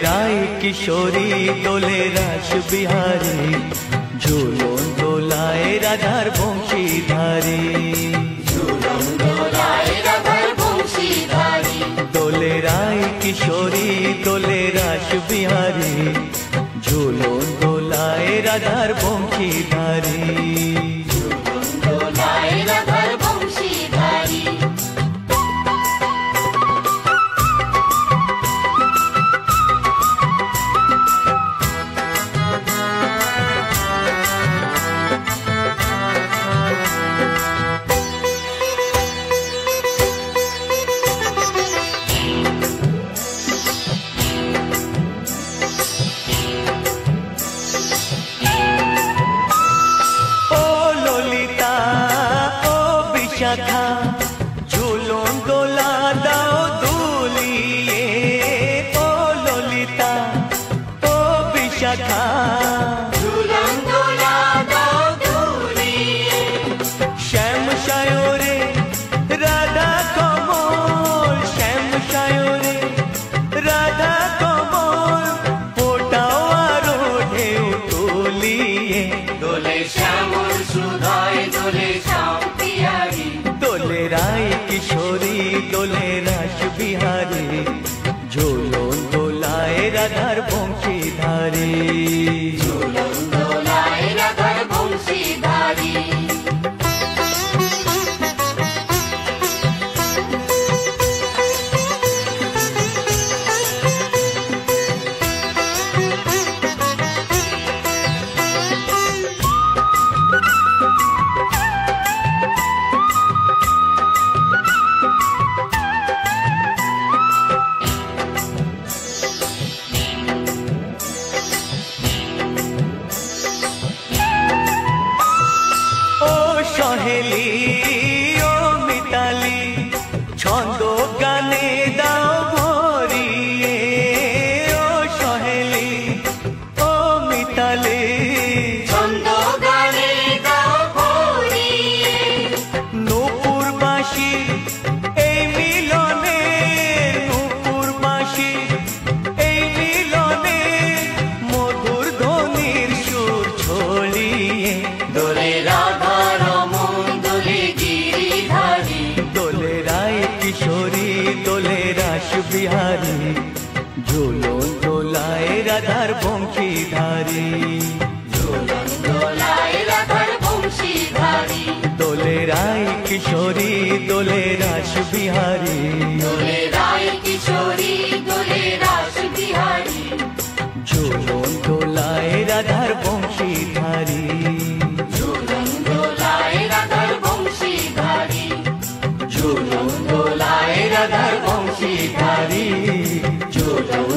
রায় কিশোরী দোলে রাস বিহারী, ঝুলন দোলায় রাধার বংশীধারী। ঝুলন দোলায় রাধার বংশীধারী, দোলে রায় কিশোরী দোলে রাস বিহারী, ঝুলন দোলায় রাধার বংশীধারী। ঝুলন দোলায় রাধার বংশীধারী। ঝুলন দোলা দাও দুলিয়ে, ও ললিতা ও বিশাখা। ঝুলন দোলা দাও দুলিয়ে, শ্যাম সায়রে রাধা কমল, শ্যাম সায়রে রাধা কমল, ফোটাও আরো ঢেউ তুলিয়ে। দোলে শ্যামল সুধায় দোলে শ্যাম পিয়ারী। দোলে রায় কিশোরী দোলে রাস বিহারী, ঝুলন দোলায় রাধার বংশীধারী। ঝুলন দোলায় রাধার বংশীধারী। সহেলি ও মিতালি ছন্দ গানে দাও ভরিয়ে, ও সহেলি ও মিতালি ছন্দ গানে দাও ভরিয়ে। নূপুর বাঁশি এই মিলনে, নূপুর বাঁশি এই মিলনে, মধুর ধ্বনির সুর ছড়িয়ে। দোলে রাধা রমন দোলে গিরিধারী। দোলে রায় কিশোরী দোলে রাস বিহারী, ঝুলন দোলায় রাধার বংশীধারী। ঝুলন দোলায় রাধার বংশীধারী। দোলে রায় কিশোরী দোলে রাস বিহারী, দোলে রায় কিশোরী দোলে রাস বিহারী। ঝুলন দোলায় রাধার বংশীধারী। ঝুলন দোলায় রাধার বংশীধারী। ঝুলন দোলায় রাধার বংশীধারী। ঝুলন